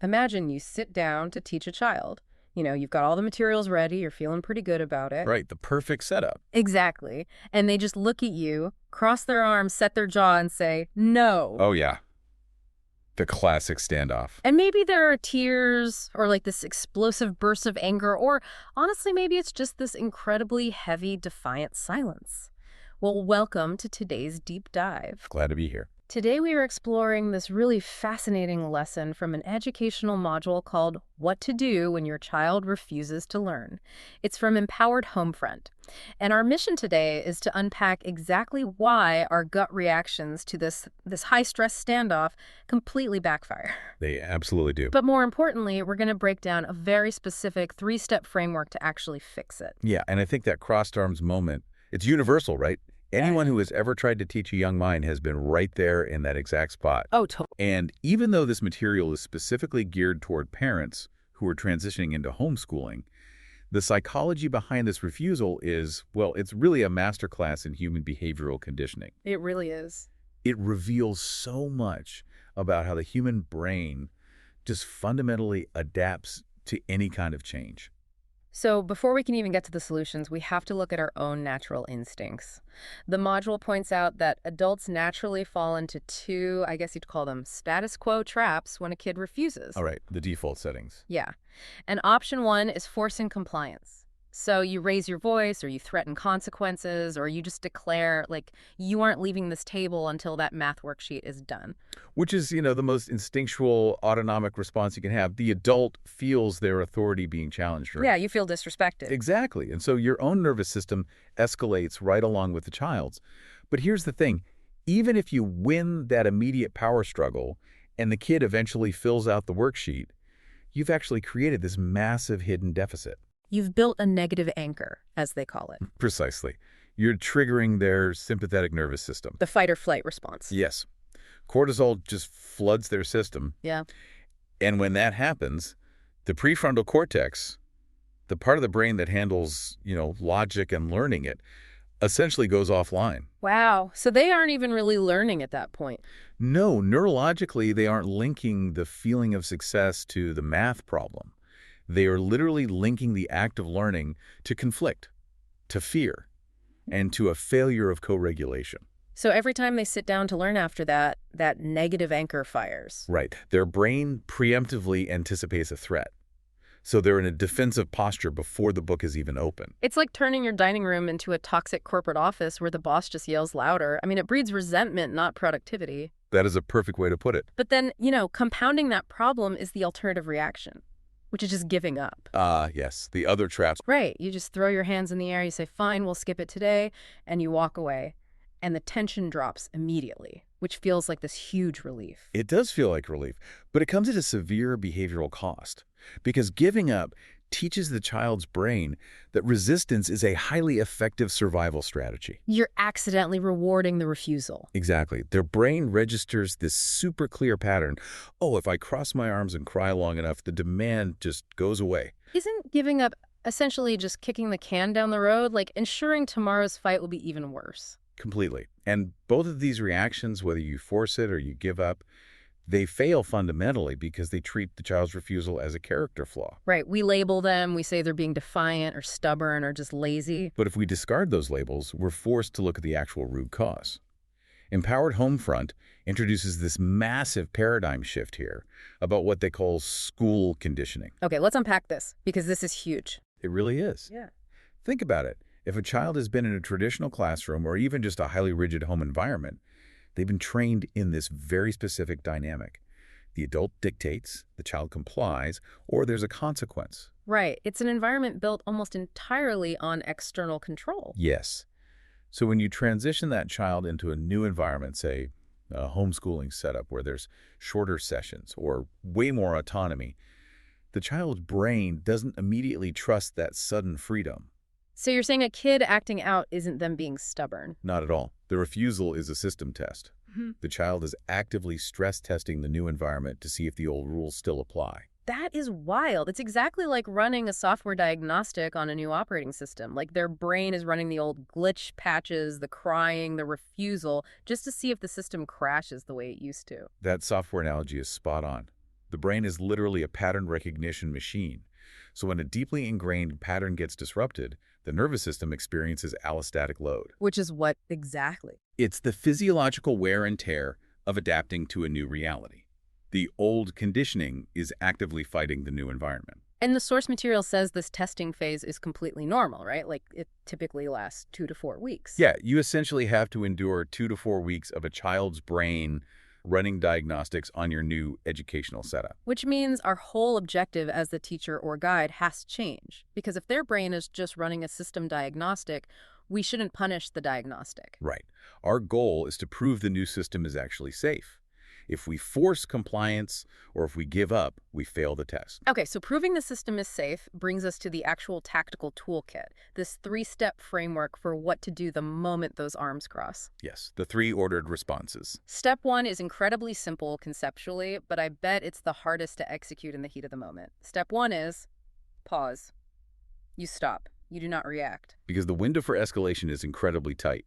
Imagine you sit down to teach a child. You've got all the materials ready, you're feeling pretty good about it. Right, the perfect setup. Exactly. And they just look at you, cross their arms, set their jaw, and say, no. Oh, yeah. The classic standoff. And maybe there are tears or like this explosive burst of anger, or honestly, maybe it's just this incredibly heavy, defiant silence. Well, welcome to today's deep dive. Glad to be here. Today we are exploring this really fascinating lesson from an educational module called What to Do When Your Child Refuses to Learn. It's from Empowered Homefront. And our mission today is to unpack exactly why our gut reactions to this high-stress standoff completely backfire. They absolutely do. But more importantly, we're going to break down a very specific 3-step framework to actually fix it. Yeah, and I think that crossed arms moment, it's universal, right? Anyone who has ever tried to teach a young mind has been right there in that exact spot. Oh, totally. And even though this material is specifically geared toward parents who are transitioning into homeschooling, the psychology behind this refusal is, well, it's really a masterclass in human behavioral conditioning. It really is. It reveals so much about how the human brain just fundamentally adapts to any kind of change. So before we can even get to the solutions, we have to look at our own natural instincts. The module points out that adults naturally fall into two, I guess you'd call them status quo traps when a kid refuses. All right, the default settings. Yeah. And option one is forcing compliance. So you raise your voice, or you threaten consequences, or you just declare, like, you aren't leaving this table until that math worksheet is done. Which is, the most instinctual, autonomic response you can have. The adult feels their authority being challenged. Right? Yeah, you feel disrespected. Exactly. And so your own nervous system escalates right along with the child's. But here's the thing. Even if you win that immediate power struggle and the kid eventually fills out the worksheet, you've actually created this massive hidden deficit. You've built a negative anchor, as they call it. Precisely. You're triggering their sympathetic nervous system. The fight or flight response. Yes. Cortisol just floods their system. Yeah. And when that happens, the prefrontal cortex, the part of the brain that handles, logic and learning it, essentially goes offline. Wow. So they aren't even really learning at that point. No, neurologically, they aren't linking the feeling of success to the math problem. They are literally linking the act of learning to conflict, to fear, and to a failure of co-regulation. So every time they sit down to learn after that, that negative anchor fires. Right. Their brain preemptively anticipates a threat. So they're in a defensive posture before the book is even open. It's like turning your dining room into a toxic corporate office where the boss just yells louder. I mean, it breeds resentment, not productivity. That is a perfect way to put it. But then, compounding that problem is the alternative reaction, which is just giving up. Yes, the other traps. Right. You just throw your hands in the air, you say, fine, we'll skip it today, and you walk away. And the tension drops immediately, which feels like this huge relief. It does feel like relief, but it comes at a severe behavioral cost. Because giving up teaches the child's brain that resistance is a highly effective survival strategy. You're accidentally rewarding the refusal. Exactly. Their brain registers this super clear pattern. Oh, if I cross my arms and cry long enough, the demand just goes away. Isn't giving up essentially just kicking the can down the road, like ensuring tomorrow's fight will be even worse? Completely. And both of these reactions, whether you force it or you give up, they fail fundamentally because they treat the child's refusal as a character flaw. Right. We label them. We say they're being defiant or stubborn or just lazy. But if we discard those labels, we're forced to look at the actual root cause. Empowered Homefront introduces this massive paradigm shift here about what they call school conditioning. Okay, let's unpack this because this is huge. It really is. Yeah. Think about it. If a child has been in a traditional classroom or even just a highly rigid home environment, they've been trained in this very specific dynamic. The adult dictates, the child complies, or there's a consequence. Right. It's an environment built almost entirely on external control. Yes. So when you transition that child into a new environment, say a homeschooling setup where there's shorter sessions or way more autonomy, the child's brain doesn't immediately trust that sudden freedom. So you're saying a kid acting out isn't them being stubborn? Not at all. The refusal is a system test. Mm-hmm. The child is actively stress testing the new environment to see if the old rules still apply. That is wild. It's exactly like running a software diagnostic on a new operating system. Like their brain is running the old glitch patches, the crying, the refusal, just to see if the system crashes the way it used to. That software analogy is spot on. The brain is literally a pattern recognition machine. So when a deeply ingrained pattern gets disrupted, the nervous system experiences allostatic load. Which is what exactly? It's the physiological wear and tear of adapting to a new reality. The old conditioning is actively fighting the new environment. And the source material says this testing phase is completely normal, right? Like it typically lasts 2 to 4 weeks. Yeah, you essentially have to endure 2 to 4 weeks of a child's brain running diagnostics on your new educational setup. Which means our whole objective as the teacher or guide has to change. Because if their brain is just running a system diagnostic, we shouldn't punish the diagnostic. Right. Our goal is to prove the new system is actually safe. If we force compliance or if we give up, we fail the test. Okay, so proving the system is safe brings us to the actual tactical toolkit, this 3-step framework for what to do the moment those arms cross. Yes, the 3 ordered responses. Step 1 is incredibly simple conceptually, but I bet it's the hardest to execute in the heat of the moment. Step 1 is pause. You stop. You do not react. Because the window for escalation is incredibly tight.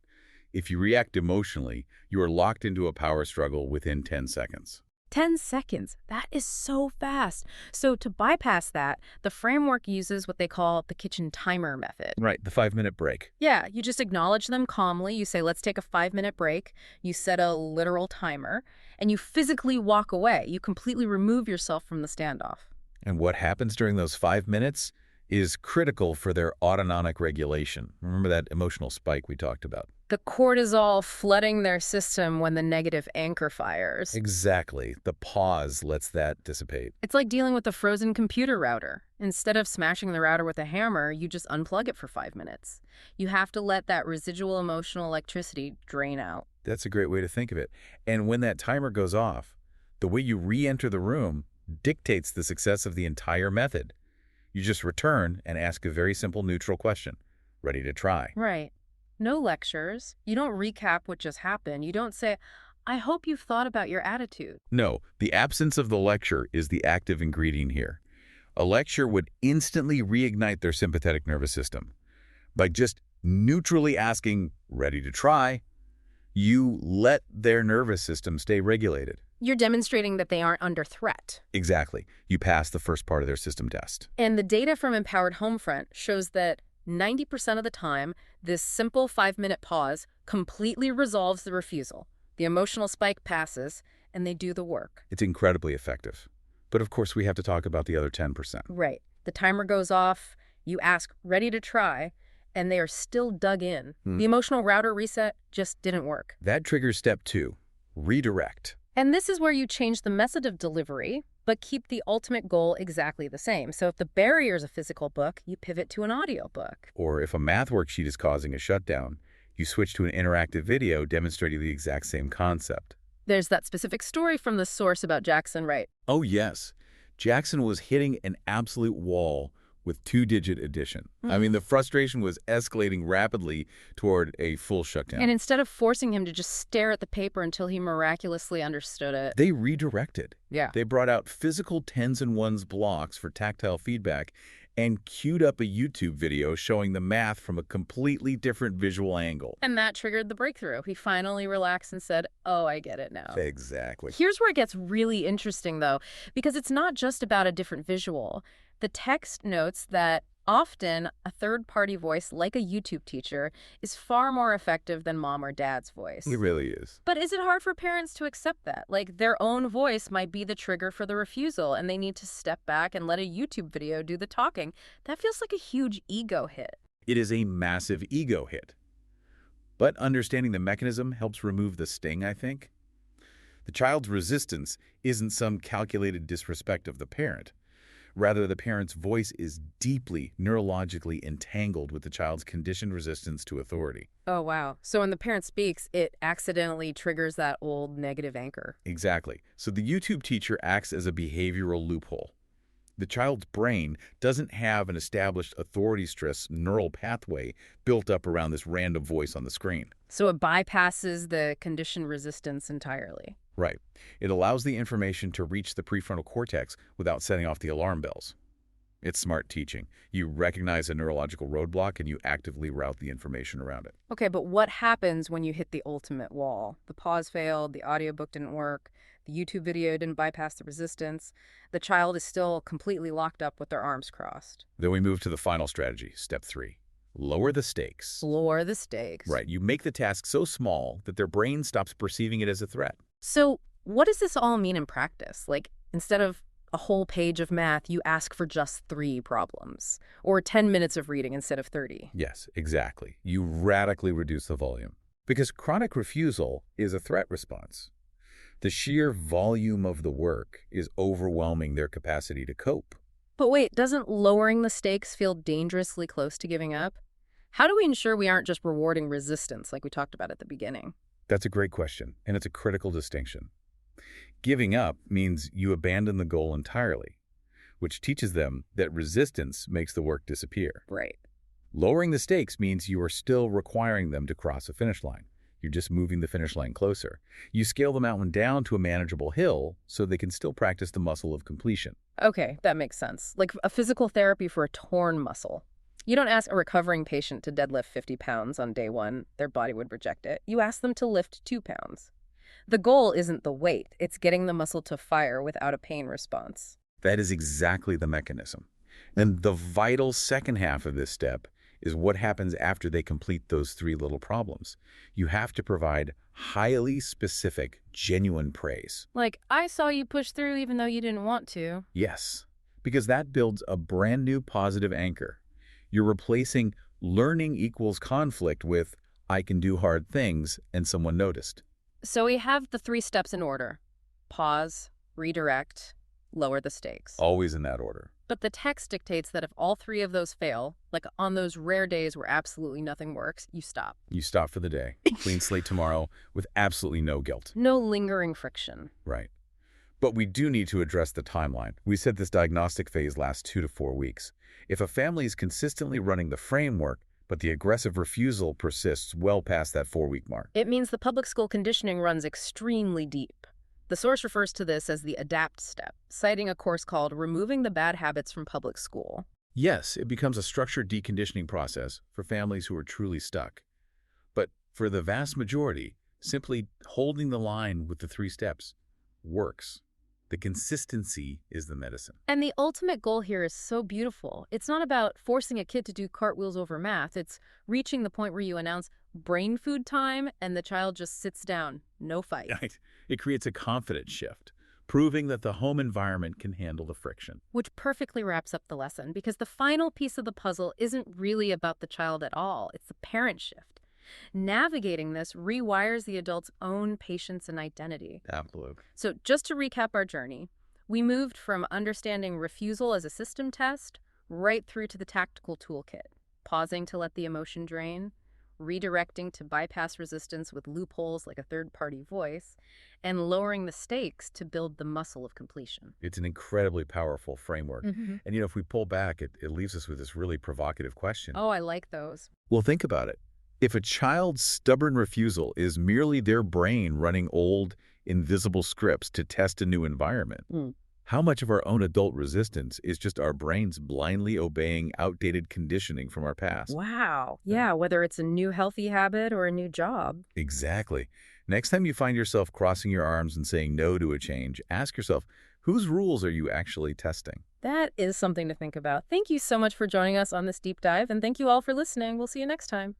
If you react emotionally, you are locked into a power struggle within 10 seconds. 10 seconds. That is so fast. So to bypass that, the framework uses what they call the kitchen timer method. Right, the 5-minute break. Yeah, you just acknowledge them calmly. You say, let's take a 5-minute break. You set a literal timer, and you physically walk away. You completely remove yourself from the standoff. And what happens during those 5 minutes is critical for their autonomic regulation. Remember that emotional spike we talked about? The cortisol flooding their system when the negative anchor fires. Exactly. The pause lets that dissipate. It's like dealing with a frozen computer router. Instead of smashing the router with a hammer, you just unplug it for 5 minutes. You have to let that residual emotional electricity drain out. That's a great way to think of it. And when that timer goes off, the way you re-enter the room dictates the success of the entire method. You just return and ask a very simple neutral question. Ready to try. Right. No lectures. You don't recap what just happened. You don't say, I hope you've thought about your attitude. No, the absence of the lecture is the active ingredient here. A lecture would instantly reignite their sympathetic nervous system. By just neutrally asking, ready to try, you let their nervous system stay regulated. You're demonstrating that they aren't under threat. Exactly. You pass the first part of their system test. And the data from Empowered Homefront shows that 90% of the time, this simple 5-minute pause completely resolves the refusal. The emotional spike passes, and they do the work. It's incredibly effective. But of course, we have to talk about the other 10%. Right. The timer goes off, you ask, ready to try, and they are still dug in. The emotional router reset just didn't work. That triggers step 2, redirect. And this is where you change the method of delivery, but keep the ultimate goal exactly the same. So if the barrier is a physical book, you pivot to an audio book. Or if a math worksheet is causing a shutdown, you switch to an interactive video demonstrating the exact same concept. There's that specific story from the source about Jackson, right? Oh, yes. Jackson was hitting an absolute wall with 2-digit addition. I mean, the frustration was escalating rapidly toward a full shutdown. And instead of forcing him to just stare at the paper until he miraculously understood it. They redirected. Yeah. They brought out physical tens and ones blocks for tactile feedback and queued up a YouTube video showing the math from a completely different visual angle. And that triggered the breakthrough. He finally relaxed and said, oh, I get it now. Exactly. Here's where it gets really interesting, though, because it's not just about a different visual. The text notes that often a third-party voice, like a YouTube teacher, is far more effective than mom or dad's voice. It really is. But is it hard for parents to accept that? Like, their own voice might be the trigger for the refusal, and they need to step back and let a YouTube video do the talking. That feels like a huge ego hit. It is a massive ego hit. But understanding the mechanism helps remove the sting, I think. The child's resistance isn't some calculated disrespect of the parent. Rather, the parent's voice is deeply neurologically entangled with the child's conditioned resistance to authority. Oh, wow. So when the parent speaks, it accidentally triggers that old negative anchor. Exactly. So the YouTube teacher acts as a behavioral loophole. The child's brain doesn't have an established authority stress neural pathway built up around this random voice on the screen. So it bypasses the conditioned resistance entirely. Right. It allows the information to reach the prefrontal cortex without setting off the alarm bells. It's smart teaching. You recognize a neurological roadblock and you actively route the information around it. Okay, but what happens when you hit the ultimate wall? The pause failed, the audiobook didn't work, the YouTube video didn't bypass the resistance. The child is still completely locked up with their arms crossed. Then we move to the final strategy, step 3. Lower the stakes. Lower the stakes. Right. You make the task so small that their brain stops perceiving it as a threat. So what does this all mean in practice? Like, instead of a whole page of math, you ask for just 3 problems, or 10 minutes of reading instead of 30. Yes, exactly. You radically reduce the volume. Because chronic refusal is a threat response. The sheer volume of the work is overwhelming their capacity to cope. But wait, doesn't lowering the stakes feel dangerously close to giving up? How do we ensure we aren't just rewarding resistance like we talked about at the beginning? That's a great question, and it's a critical distinction. Giving up means you abandon the goal entirely, which teaches them that resistance makes the work disappear. Right. Lowering the stakes means you are still requiring them to cross a finish line. You're just moving the finish line closer. You scale the mountain down to a manageable hill so they can still practice the muscle of completion. Okay, that makes sense. Like a physical therapy for a torn muscle. You don't ask a recovering patient to deadlift 50 pounds on day 1. Their body would reject it. You ask them to lift 2 pounds. The goal isn't the weight. It's getting the muscle to fire without a pain response. That is exactly the mechanism. And the vital second half of this step is what happens after they complete those 3 little problems. You have to provide highly specific, genuine praise. Like, I saw you push through even though you didn't want to. Yes, because that builds a brand new positive anchor. You're replacing learning equals conflict with I can do hard things and someone noticed. So we have the 3 steps in order. Pause, redirect, lower the stakes. Always in that order. But the text dictates that if all 3 of those fail, like on those rare days where absolutely nothing works, you stop. You stop for the day. Clean slate tomorrow with absolutely no guilt. No lingering friction. Right. But we do need to address the timeline. We said this diagnostic phase lasts 2 to 4 weeks. If a family is consistently running the framework, but the aggressive refusal persists well past that 4-week mark, It means the public school conditioning runs extremely deep. The source refers to this as the adapt step, citing a course called Removing the Bad Habits from Public School. yes, it becomes a structured deconditioning process for families who are truly stuck. But for the vast majority, simply holding the line with the 3 steps works. The consistency is the medicine. And the ultimate goal here is so beautiful. It's not about forcing a kid to do cartwheels over math. It's reaching the point where you announce brain food time and the child just sits down. No fight. Right. It creates a confidence shift, proving that the home environment can handle the friction. Which perfectly wraps up the lesson, because the final piece of the puzzle isn't really about the child at all. It's the parent shift. Navigating this rewires the adult's own patience and identity. Absolutely. So just to recap our journey, we moved from understanding refusal as a system test right through to the tactical toolkit, pausing to let the emotion drain, redirecting to bypass resistance with loopholes like a third-party voice, and lowering the stakes to build the muscle of completion. It's an incredibly powerful framework. Mm-hmm. And, if we pull back, it leaves us with this really provocative question. Oh, I like those. Well, think about it. If a child's stubborn refusal is merely their brain running old, invisible scripts to test a new environment, how much of our own adult resistance is just our brains blindly obeying outdated conditioning from our past? Wow. Yeah, whether it's a new healthy habit or a new job. Exactly. Next time you find yourself crossing your arms and saying no to a change, ask yourself, whose rules are you actually testing? That is something to think about. Thank you so much for joining us on this deep dive, and thank you all for listening. We'll see you next time.